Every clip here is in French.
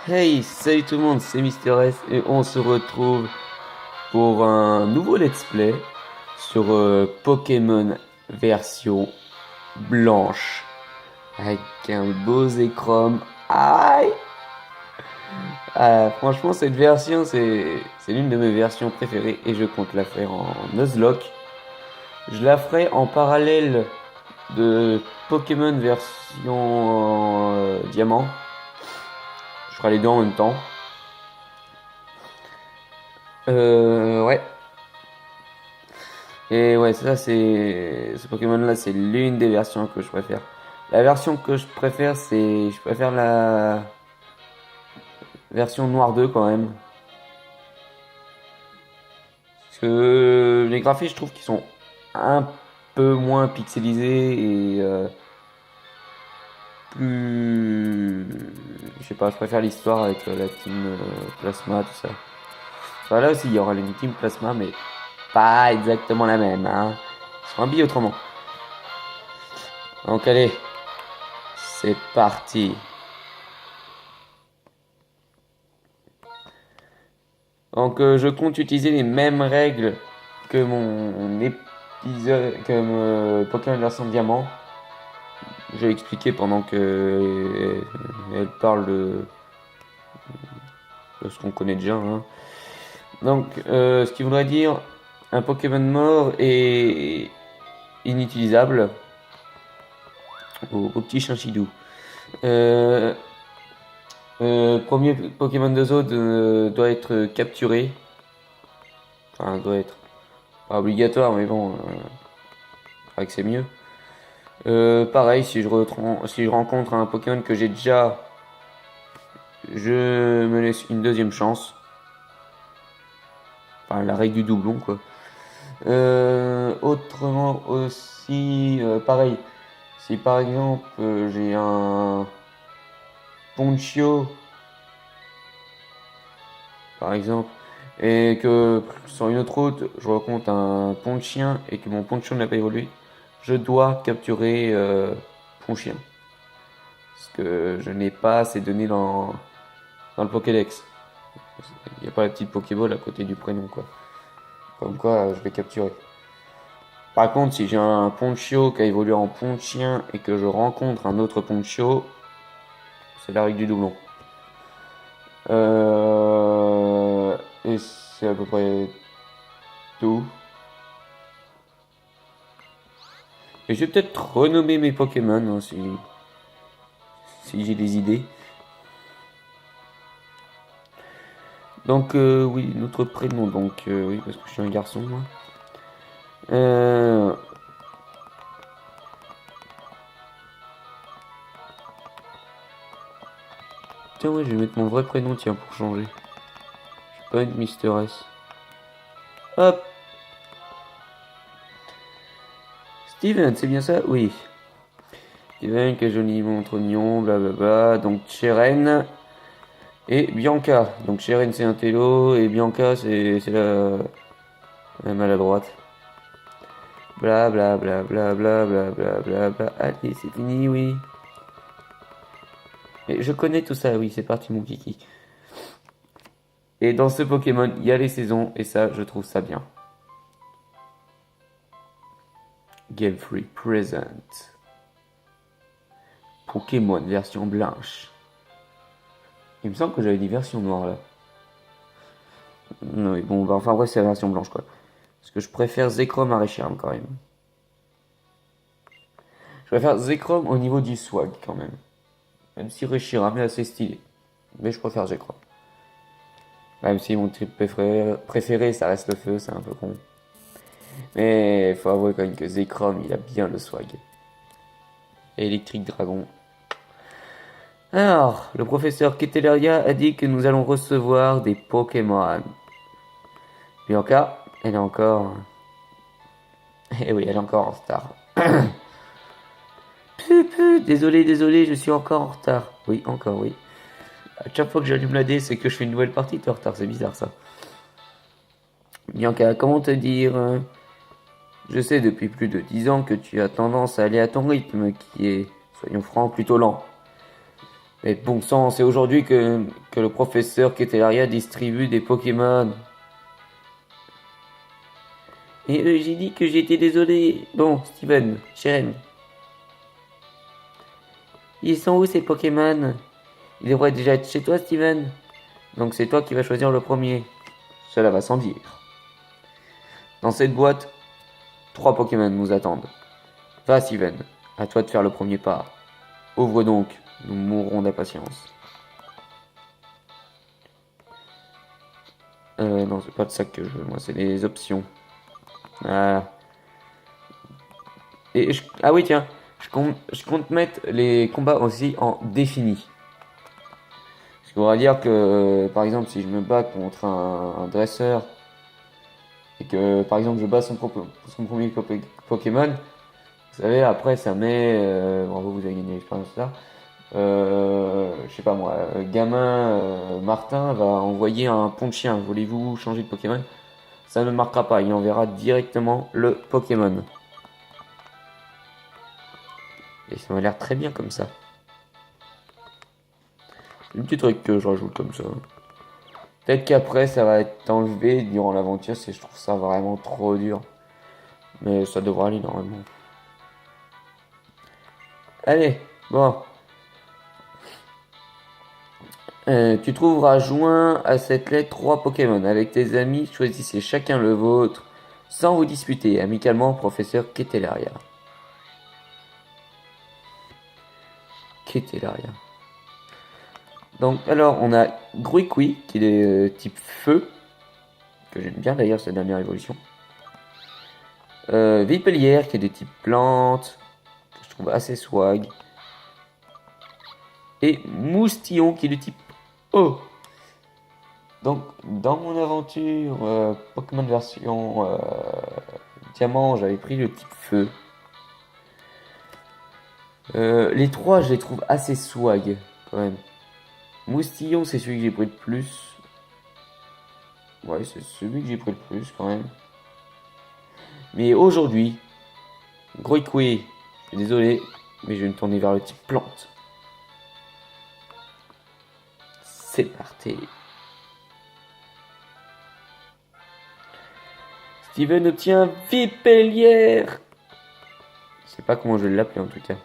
Hey, salut tout le monde, c'est Mister S et on se retrouve pour un nouveau let's play sur Pokémon version blanche avec un beau Zekrom. Aïe! Franchement, cette version, c'est l'une de mes versions préférées et je compte la faire en Nuzlocke. Je la ferai en parallèle de Pokémon version diamant. Je ferai les deux en même temps. Ouais. Et ouais, ça c'est ce Pokémon là, c'est l'une des versions que je préfère. La version que je préfère, je préfère la version Noir 2 quand même. Parce que les graphismes, je trouve qu'ils sont un peu moins pixelisés et plus, je sais pas, je préfère l'histoire avec la team Plasma, tout ça. Enfin, là aussi, il y aura une team Plasma, mais pas exactement la même, hein. Ils sont habillés autrement. Donc allez, c'est parti. Donc je compte utiliser les mêmes règles que mon épisode, que Pokémon version diamant. Je vais expliquer pendant que elle parle de ce qu'on connaît déjà, hein. Donc ce qui voudrait dire un Pokémon mort est inutilisable au petit Chinchidou. Euh, Premier Pokémon de Zone doit être capturé. Enfin, doit être pas obligatoire, mais bon, que c'est mieux. Pareil, si je rencontre un Pokémon que j'ai déjà, je me laisse une deuxième chance. Enfin, la règle du doublon, quoi. Autrement aussi, pareil, si par exemple j'ai un Ponchio, par exemple, et que sur une autre route, je rencontre un Ponchien et que mon Ponchio n'a pas évolué, je dois capturer Ponchien. Parce que je n'ai pas ces données dans le Pokédex. Il n'y a pas la petite Pokéball à côté du prénom, quoi. Comme quoi, je vais capturer. Par contre, si j'ai un Ponchio qui a évolué en Ponchien et que je rencontre un autre Ponchio, c'est la règle du doublon. Et c'est à peu près tout. Et je vais peut-être renommer mes Pokémon hein, si j'ai des idées. Donc oui, notre prénom, donc oui, parce que je suis un garçon, moi. Euh, Tiens, ouais, je vais mettre mon vrai prénom, tiens, pour changer. Je vais pas être Mister S. Hop, Steven, c'est bien ça? Oui. Steven, quel joli montre mignon, blablabla. Donc, Cheren et Bianca. Donc, Cheren, c'est un télo, et Bianca, c'est la maladroite. Bla bla bla bla bla bla bla bla bla. Allez, c'est fini, oui. Et je connais tout ça, oui, c'est parti, mon kiki. Et dans ce Pokémon, il y a les saisons, et ça, je trouve ça bien. Game Free Present. Pokémon version blanche. Il me semble que j'avais dit version noire là. Non, mais bon, bah, enfin bref, c'est la version blanche quoi. Parce que je préfère Zekrom à Reshiram quand même. Je préfère Zekrom au niveau du swag quand même. Même si Reshiram est assez stylé. Mais je préfère Zekrom. Même si mon trip préféré, ça reste le feu, c'est un peu con. Mais il faut avouer quand même que Zekrom, il a bien le swag. Électrique Dragon. Alors, le professeur Keteleria a dit que nous allons recevoir des Pokémon. Bianca, elle est encore... Eh oui, elle est encore en retard. Désolé, je suis encore en retard. Oui, encore, oui. À chaque fois que j'allume la D, c'est que je fais une nouvelle partie, t'es en retard, c'est bizarre ça. Bianca, comment te dire je sais depuis plus de 10 ans que tu as tendance à aller à ton rythme, qui est, soyons francs, plutôt lent. Mais bon sang, c'est aujourd'hui que le professeur Ketelaria distribue des Pokémon. Et j'ai dit que j'étais désolé. Bon, Steven, Sharon. Ils sont où ces Pokémon? Ils devraient déjà être chez toi, Steven. Donc c'est toi qui vas choisir le premier. Cela va sans dire. Dans cette boîte, 3 Pokémon nous attendent. Va, Steven, à toi de faire le premier pas. Ouvre donc, nous mourrons d'impatience. Non, c'est pas de ça que je veux, moi, c'est des options. Ah. Ah oui, tiens, je compte mettre les combats aussi en défini. Ce qui voudra dire que, par exemple, si je me bats contre un dresseur et que, par exemple, je bats son premier Pokémon, vous savez, après, ça met... bravo, vous avez gagné l'expérience là. Je sais pas moi, gamin Martin va envoyer un pont de chien. Voulez-vous changer de Pokémon? Ça ne marquera pas, il enverra directement le Pokémon. Et ça m'a l'air très bien comme ça. Un petit truc que je rajoute comme ça. Peut-être qu'après ça va être enlevé durant l'aventure si je trouve ça vraiment trop dur. Mais ça devrait aller normalement. Allez, bon. Tu trouveras joint à cette lettre 3 Pokémon. Avec tes amis, choisissez chacun le vôtre. Sans vous disputer, amicalement, professeur Ketelaria. Ketelaria. Donc, alors, on a Gruikui, qui est type feu. Que j'aime bien d'ailleurs, sa dernière évolution. Vipellière, qui est de type plante. Que je trouve assez swag. Et Moustillon, qui est de type eau. Donc, dans mon aventure Pokémon version Diamant, j'avais pris le type feu. Les trois, je les trouve assez swag, quand même. Moustillon, c'est celui que j'ai pris le plus. Ouais, c'est celui que j'ai pris le plus, quand même. Mais aujourd'hui, Groikwe, je suis désolé, mais je vais me tourner vers le type plante. C'est parti. Steven obtient Vipellière. Je sais pas comment je vais l'appeler en tout cas.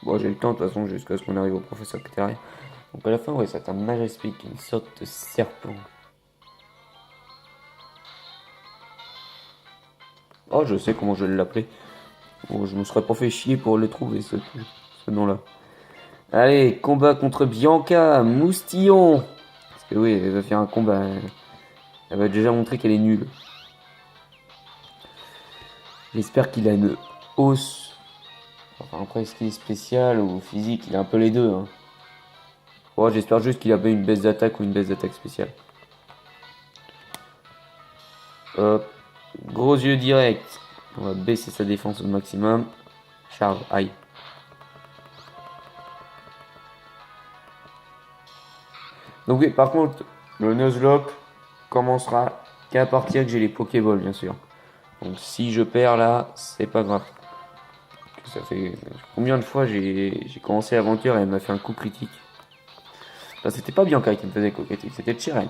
Bon, j'ai le temps de toute façon jusqu'à ce qu'on arrive au professeur Ketelaria. Donc à la fin, ouais, c'est un Majaspic, une sorte de serpent. Oh, je sais comment je vais l'appeler. Bon, je me serais pas fait chier pour le trouver, ce nom-là. Allez, combat contre Bianca, Moustillon. Parce que oui, elle va faire un combat. Elle va déjà montrer qu'elle est nulle. J'espère qu'il a une hausse. Enfin, après, est-ce qu'il est spécial ou physique? Il a un peu les deux. Hein. Oh, j'espère juste qu'il a pas une baisse d'attaque ou une baisse d'attaque spéciale. Hop. Gros yeux direct. On va baisser sa défense au maximum. Charge, aïe. Donc oui, par contre, le Nuzlocke commencera qu'à partir que j'ai les Pokéballs, bien sûr. Donc si je perds là, c'est pas grave. Ça fait combien de fois j'ai commencé l'aventure et elle m'a fait un coup critique. Enfin, c'était pas Bianca qui me faisait coup critique, c'était Chiren.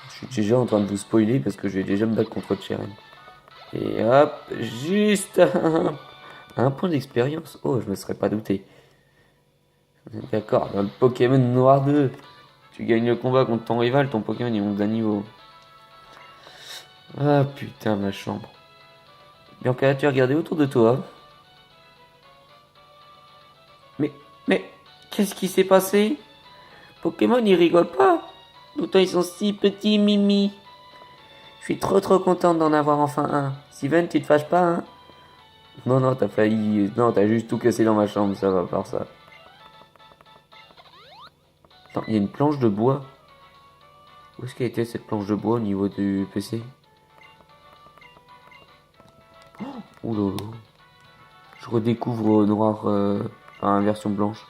Je suis déjà en train de vous spoiler parce que je vais déjà me battre contre Chiren. Et hop, juste un point d'expérience. Oh, je me serais pas douté. D'accord, dans le Pokémon Noir 2, tu gagnes le combat contre ton rival, ton Pokémon il monte d'un niveau. Ah putain, ma chambre. Bianca, tu as regardé autour de toi? Mais, qu'est-ce qui s'est passé? Pokémon, ils rigolent pas. Pourtant, ils sont si petits, Mimi. Je suis trop contente d'en avoir enfin un. Steven, tu te fâches pas, hein? Non, non, t'as failli. Non, t'as juste tout cassé dans ma chambre, ça va par ça. Attends, il y a une planche de bois. Où est-ce qu'elle était cette planche de bois au niveau du PC? Ouh là là. Je redécouvre noir, enfin version blanche.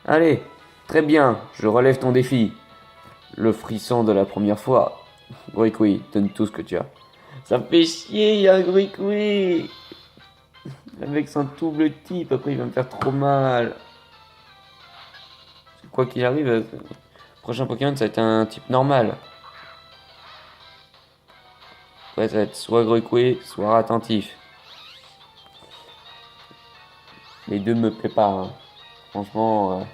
Allez, très bien, je relève ton défi. le frisson de la première fois. Grouicoui, donne tout ce que tu as. Ça me fait chier, il y a un Grouicoui. Avec son double type, après il va me faire trop mal. Quoi qu'il arrive, le prochain Pokémon ça va être un type normal. Ouais, ça va être soit Grouicoui, soit attentif. Les deux me plaisent pas, hein. Franchement.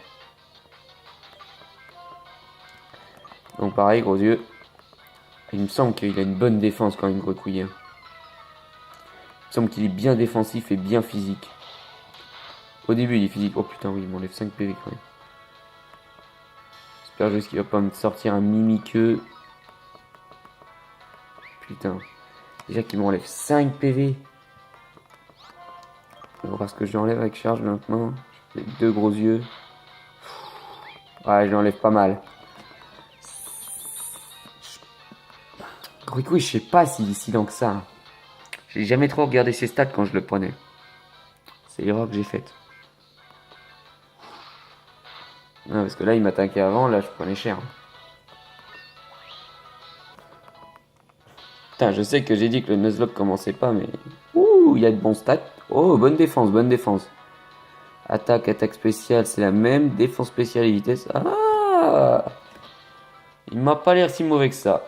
Donc pareil, gros yeux. Il me semble qu'il a une bonne défense quand même, Grouicoui, hein. Il me semble qu'il est bien défensif et bien physique. Au début, il est physique. Oh putain, oui, il m'enlève 5 PV quand même. J'espère juste qu'il va pas me sortir un mimiqueux. Putain. Déjà qu'il m'enlève 5 PV. On va voir ce que je lui enlève avec charge maintenant. J'ai deux gros yeux. Ouais, je lui enlève pas mal. Grouicoui, je sais pas s'il est si lent que ça. J'ai jamais trop regardé ses stats quand je le prenais. C'est l'erreur que j'ai faite. Non, parce que là, il m'attaquait avant, là, je prenais cher. Putain, je sais que j'ai dit que le Nuzlocke commençait pas, mais... Ouh, il y a de bons stats. Oh, bonne défense, bonne défense. Attaque, attaque spéciale, c'est la même. Défense spéciale et vitesse. Ah! Il m'a pas l'air si mauvais que ça.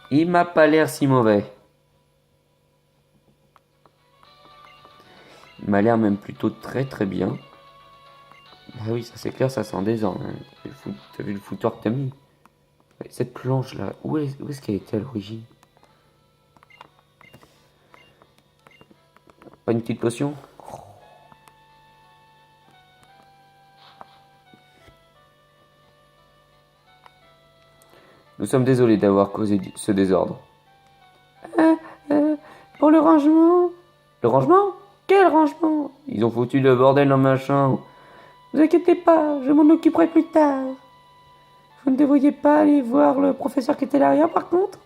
Il m'a pas l'air si mauvais. Il m'a l'air même plutôt très très bien. Ah oui, ça c'est clair, ça sent désordre, hein. T'as vu le foutoir que t'as mis? Cette planche là, où est-ce qu'elle était à l'origine? Pas une petite potion? Nous sommes désolés d'avoir causé ce désordre. Euh, euh, pour le rangement. Le rangement? Quel rangement? Ils ont foutu le bordel dans ma chambre. Vous inquiétez pas, je m'en occuperai plus tard. Vous ne devriez pas aller voir le professeur qui était derrière par contre?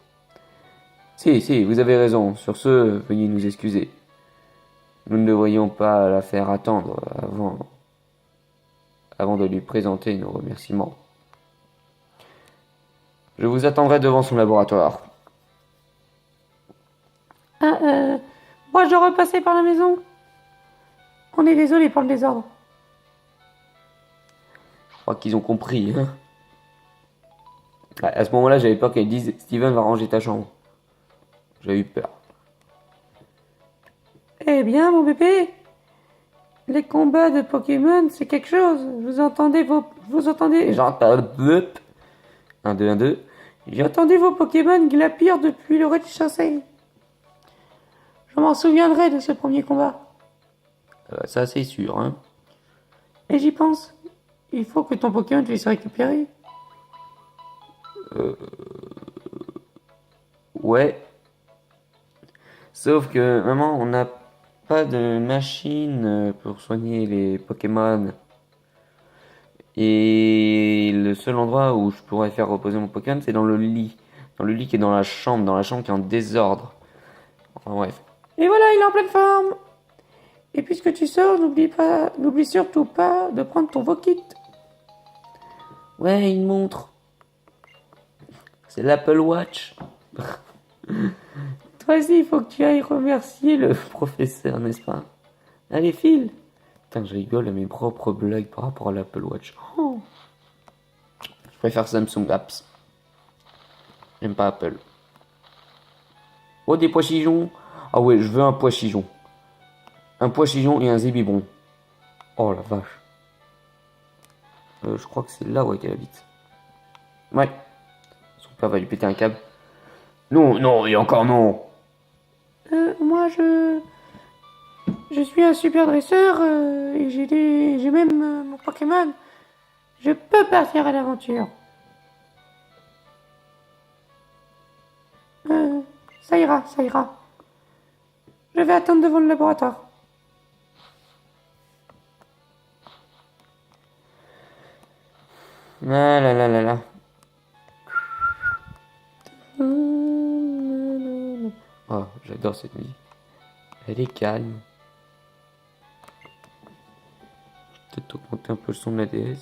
Si, vous avez raison. Sur ce, veuillez nous excuser. Nous ne devrions pas la faire attendre avant de lui présenter nos remerciements. Je vous attendrai devant son laboratoire. Ah, moi je repassais par la maison. On est désolé pour le désordre. Je crois qu'ils ont compris, hein. À ce moment-là, j'avais peur qu'elle dise Steven va ranger ta chambre. J'ai eu peur. Eh bien, mon bébé, les combats de Pokémon, c'est quelque chose. Vous entendez J'entends. Un, deux, un, deux. J'entendais vos Pokémon glapir depuis le rez-de-chaussée. Je m'en souviendrai de ce premier combat. Ça, c'est sûr, hein. Et j'y pense. Il faut que ton Pokémon puisse se récupérer. Ouais. Sauf que, maman, on n'a pas de machine pour soigner les Pokémon. Et le seul endroit où je pourrais faire reposer mon Pokémon, c'est dans le lit. Dans le lit qui est dans la chambre qui est en désordre. Enfin, bref. Et voilà, il est en pleine forme. Et puisque tu sors, n'oublie surtout pas de prendre ton Vokit. Ouais, une montre. C'est l'Apple Watch. Toi aussi, il faut que tu ailles remercier le professeur, n'est-ce pas? Allez, file. Putain, je rigole à mes propres blagues par rapport à l'Apple Watch. Oh. Je préfère Samsung Apps. J'aime pas Apple. Oh, des pois chichons. Ah ouais, je veux un pois chichon. Un pois chichon et un zébibron. Oh la vache. Je crois que c'est là où elle habite. Ouais. Son père va lui péter un câble. Non, non, et encore non. Moi, je suis un super dresseur et j'ai même mon Pokémon. Je peux partir à l'aventure. Ça ira, ça ira. Je vais attendre devant le laboratoire. Ah là là là là. Oh, j'adore cette musique. Elle est calme. Peut-être augmenter un peu le son de la DS.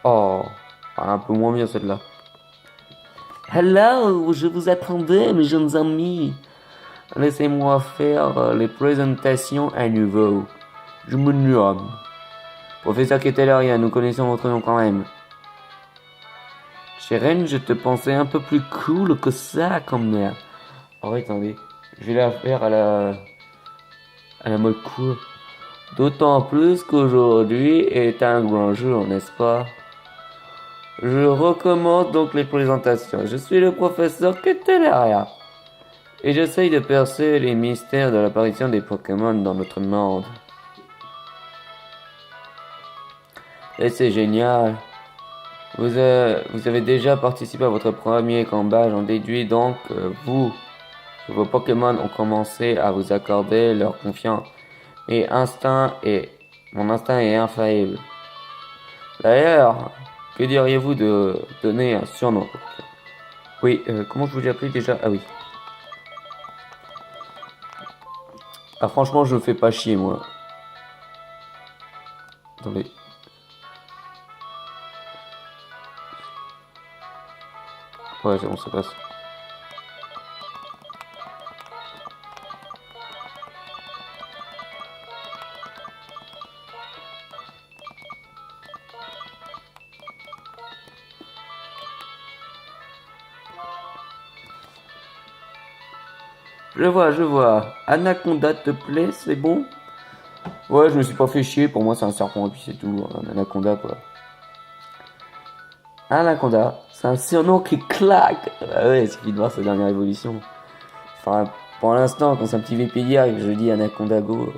Oh, un peu moins bien celle-là. Hello, je vous attendais, mes jeunes amis. Laissez-moi faire les présentations à nouveau. Je me nomme Professeur Kettleria, nous connaissons votre nom quand même. Cheren, je te pensais un peu plus cool que ça comme merde. Oh, attendez, je vais la faire à la mode cool. D'autant plus qu'aujourd'hui est un grand jour, n'est-ce pas? Je recommence donc les présentations. Je suis le professeur Kettleria. Et j'essaye de percer les mystères de l'apparition des Pokémon dans notre monde. Et c'est génial. Vous avez déjà participé à votre premier combat, j'en déduis donc que vos Pokémon ont commencé à vous accorder leur confiance. Mon instinct est infaillible. D'ailleurs, que diriez-vous de donner un surnom? Oui, comment je vous ai appelé déjà? Ah oui. Ah franchement, je me fais pas chier moi. Attendez. Ouais, c'est bon, ça passe. Je vois. Anaconda te plaît, c'est bon? Ouais, je me suis pas fait chier, pour moi c'est un serpent et puis c'est tout. Un anaconda quoi. Anaconda, c'est un surnom qui claque. Ah ouais, il suffit de voir sa dernière évolution. Enfin, pour l'instant, quand c'est un petit VPDR et que je dis Anaconda Go.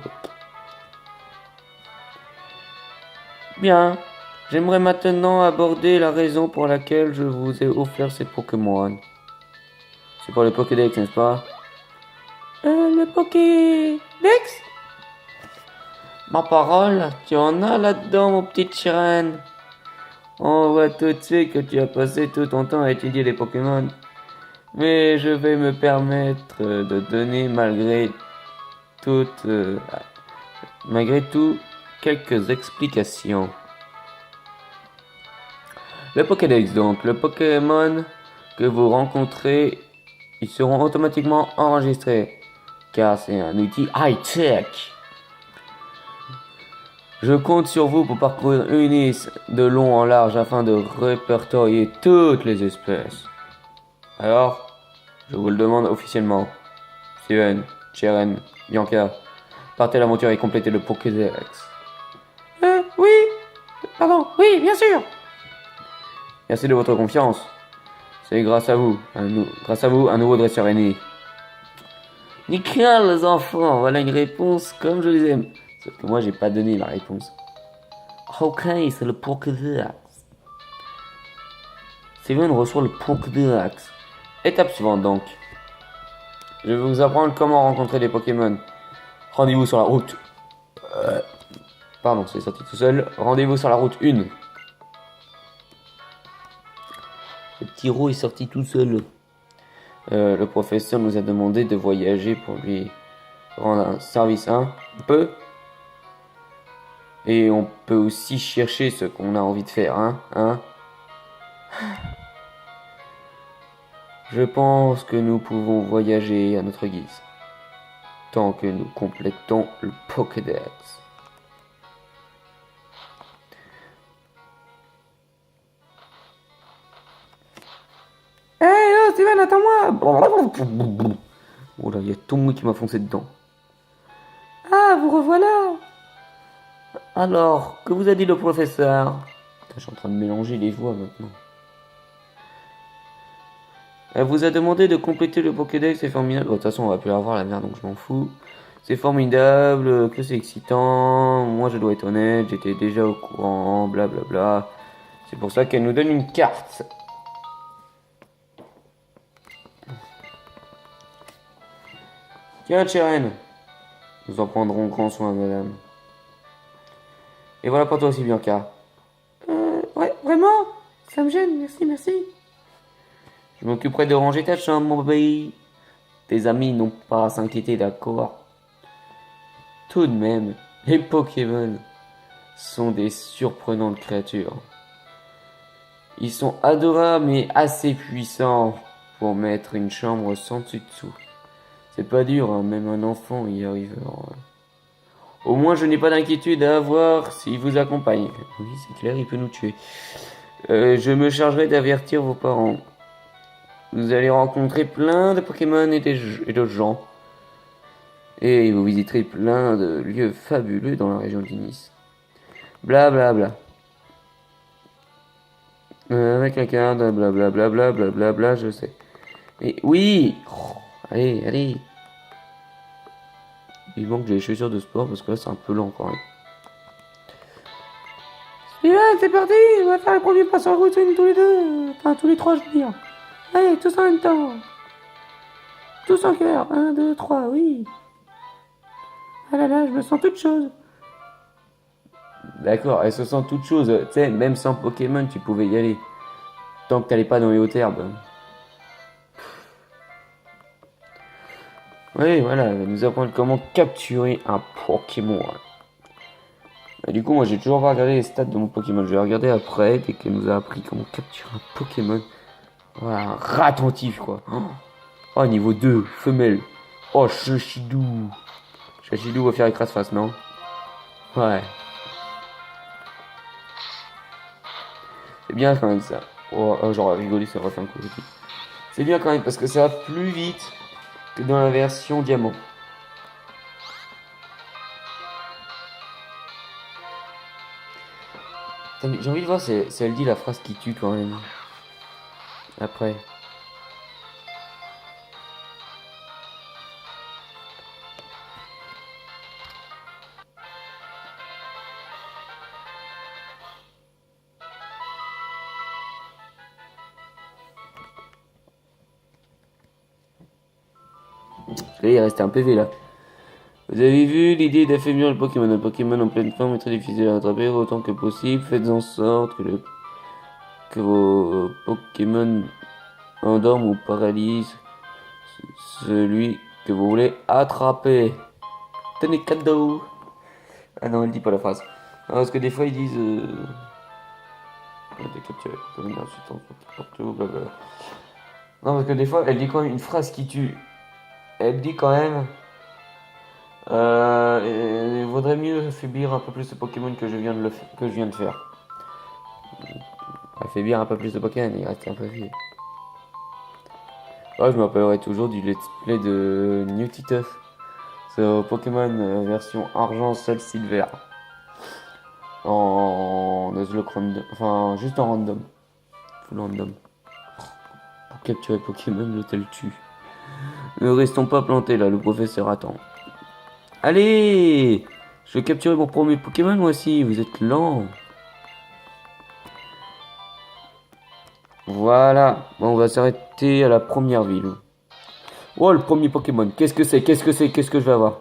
Bien. J'aimerais maintenant aborder la raison pour laquelle je vous ai offert ces Pokémon. C'est pour le Pokédex, n'est-ce pas? Le Pokédex? Ma parole, tu en as là-dedans, mon petit Chiren. On voit tout de suite que tu as passé tout ton temps à étudier les Pokémon. Mais je vais me permettre de donner malgré tout quelques explications. Le Pokédex donc, le Pokémon que vous rencontrez, ils seront automatiquement enregistrés car c'est un outil high-tech. Je compte sur vous pour parcourir une liste de long en large afin de répertorier toutes les espèces. Alors, je vous le demande officiellement. Steven, Cheren, Bianca, partez à l'aventure et complétez le Pokédex. Oui, pardon, oui, bien sûr. Merci de votre confiance. C'est grâce à vous, un nouveau dresseur est né. Nickel les enfants, voilà une réponse comme je les aime. Sauf que moi j'ai pas donné la réponse. Ok, c'est le Pokédex. Steven reçoit le Pokédex. Étape suivante donc. Je vais vous apprendre comment rencontrer des Pokémon. Rendez-vous sur la route. Pardon, c'est sorti tout seul. Rendez-vous sur la route 1. Le petit Ro est sorti tout seul. Le professeur nous a demandé de voyager pour lui rendre un service. On peut. Et on peut aussi chercher ce qu'on a envie de faire. Je pense que nous pouvons voyager à notre guise. Tant que nous complétons le Pokédex. Hey, oh, Steven, attends-moi! Oh là, il y a tout le monde qui m'a foncé dedans. Ah, vous revoilà! Alors, que vous a dit le professeur? Putain, je suis en train de mélanger les voix maintenant. Elle vous a demandé de compléter le Pokédex, c'est formidable. De toute façon, on va plus la voir la merde, donc je m'en fous. C'est formidable, que c'est excitant. Moi, je dois être honnête, j'étais déjà au courant, blablabla. C'est pour ça qu'elle nous donne une carte. Tiens, Cheren. Nous en prendrons grand soin, madame. Et voilà pour toi aussi, Bianca. Ouais, vraiment? Ça me gêne, merci, merci. Je m'occuperai de ranger ta chambre, mon bébé. Tes amis n'ont pas à s'inquiéter, d'accord? Tout de même, les Pokémon sont des surprenantes créatures. Ils sont adorables mais assez puissants pour mettre une chambre sans dessus-dessous. C'est pas dur, hein, même un enfant y arrive. Alors, au moins, je n'ai pas d'inquiétude à avoir s'il vous accompagne. Oui, c'est clair, il peut nous tuer. Je me chargerai d'avertir vos parents. Vous allez rencontrer plein de Pokémon et d'autres gens. Et vous visiterez plein de lieux fabuleux dans la région d'Inis. Bla bla bla. Avec la carte, bla bla bla bla bla bla bla, je sais. Mais oui, oh, allez, allez. Il manque des chaussures de sport parce que là c'est un peu lent quand même. Et là, c'est parti, on va faire le premier pas sur la routine tous les deux. Enfin, tous les trois, je veux dire. Allez, tous en même temps. Tous en cœur. 1, 2, 3, oui. Ah là là, je me sens toute chose. D'accord, elle se sent toute chose. Tu sais, même sans Pokémon, tu pouvais y aller. Tant que t'allais pas dans les hautes herbes. Oui, voilà, elle va nous apprendre comment capturer un Pokémon. Et du coup, moi, j'ai toujours pas regardé les stats de mon Pokémon. Je vais regarder après, dès qu'elle nous a appris comment capturer un Pokémon. Voilà, un rat attentif, quoi. Oh, niveau 2, femelle. Oh, Chachidou. Chachidou va faire écrase-face, non? Ouais. C'est bien quand même ça. Oh, oh, j'aurais rigolé, ça aurait fait un coup. C'est bien quand même parce que ça va plus vite que dans la version diamant. J'ai envie de voir si elle dit la phrase qui tue quand même. Après. Il restait un PV là. Vous avez vu l'idée d'affaiblir le Pokémon. Un Pokémon en pleine forme est très difficile à attraper autant que possible. Faites en sorte que vos Pokémon endorment ou paralysent celui que vous voulez attraper. Tenez cadeau. Ah non, elle dit pas la phrase. Non, parce que des fois ils disent non, parce que des fois elle dit quand même une phrase qui tue. Elle dit quand même il vaudrait mieux affaiblir un peu plus ce Pokémon que je viens de faire. Affaiblir un peu plus de Pokémon, il reste un peu vieux. Ouais, je me rappellerai toujours du let's play de New Titeuf. C'est Pokémon version argent, sol, silver. En Nuzlocke random. Enfin, juste en random. Full random. Pour capturer Pokémon, je te le tue. Ne restons pas plantés là, le professeur attend. Allez! Je vais capturer mon premier Pokémon moi aussi, vous êtes lent. Voilà, bon, on va s'arrêter à la première ville. Oh, le premier Pokémon, qu'est-ce que c'est? Qu'est-ce que je vais avoir?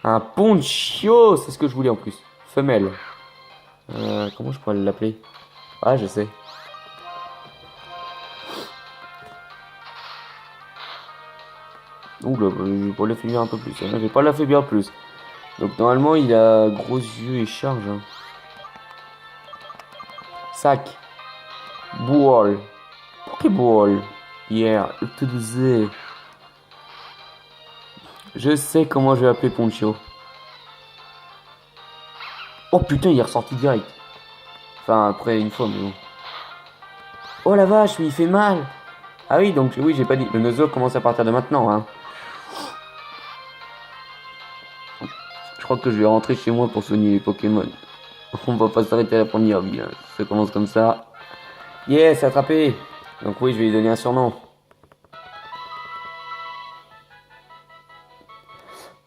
Un Ponchio, c'est ce que je voulais en plus. Femelle. Comment je pourrais l'appeler? Ah, je sais. Ouh là, je vais pas l'affaiblir un peu plus. Je vais pas l'affaiblir plus. Donc normalement, il a gros yeux et charge. Hein. Sac. Ball. Pokéball. Yeah, utilisé. Je sais comment je vais appeler Poncho. Oh putain, il est ressorti direct. Enfin, après une fois, mais bon. Oh la vache, mais il fait mal. Ah oui, donc oui, j'ai pas dit. Le Nuzlocke commence à partir de maintenant. Hein. Je crois que je vais rentrer chez moi pour soigner les Pokémon. On va pas s'arrêter à la première vie. Hein. Ça commence comme ça. Yes, attrapé. Donc oui, je vais lui donner un surnom.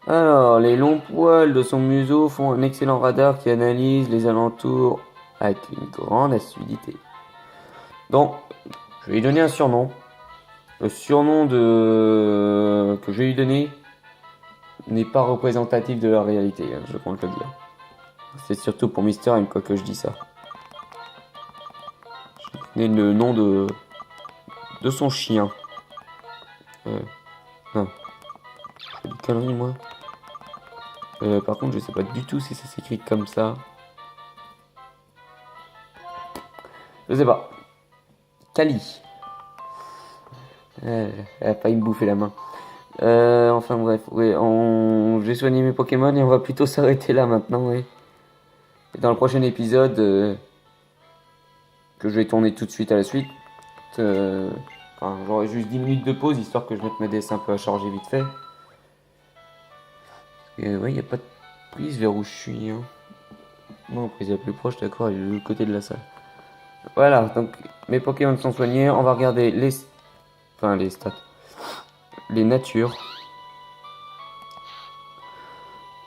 Alors, les longs poils de son museau font un excellent radar qui analyse les alentours avec une grande assiduité. Donc, je vais lui donner un surnom. Le surnom que je vais lui donner n'est pas représentatif de la réalité, hein, je compte le dire. C'est surtout pour Mister M quoi que je dis ça. Je vais donner le nom de son chien. Non. Je fais des conneries moi. Par contre, je sais pas du tout si ça s'écrit comme ça. Je sais pas. Kali. Elle a failli me bouffer la main. Enfin bref, ouais, j'ai soigné mes Pokémon et on va plutôt s'arrêter là maintenant, ouais. Et dans le prochain épisode, que je vais tourner tout de suite à la suite, enfin, j'aurai juste 10 minutes de pause histoire que je mette mes dessins un peu à charger vite fait. Et ouais, il n'y a pas de prise vers où je suis. Hein. Non, prise la plus proche, d'accord, elle est de l'autre côté de la salle. Voilà, donc mes Pokémon sont soignés. On va regarder les stats, les natures.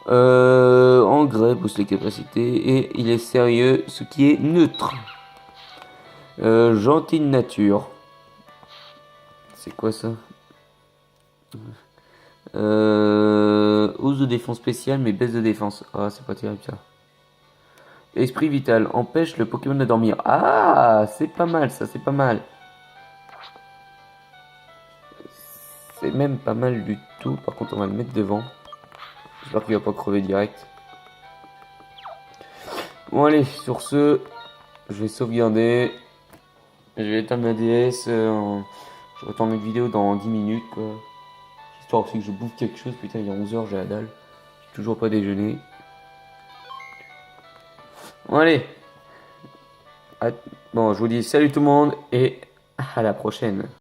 Engrais booste les capacités et il est sérieux, ce qui est neutre. Gentil de nature. C'est quoi ça? Hausse de défense spéciale mais baisse de défense. Ah, c'est pas terrible ça. Esprit vital empêche le Pokémon de dormir. Ah, c'est pas mal ça, c'est pas mal. C'est même pas mal du tout. Par contre, on va le mettre devant. J'espère qu'il va pas crever direct. Bon, allez, sur ce, je vais sauvegarder. Je vais éteindre ma DS. Je retourne une vidéo dans 10 minutes, quoi. Histoire aussi que je bouffe quelque chose. Putain, il est 11h, j'ai la dalle. J'ai toujours pas déjeuné. Bon, allez. Bon, je vous dis salut tout le monde et à la prochaine.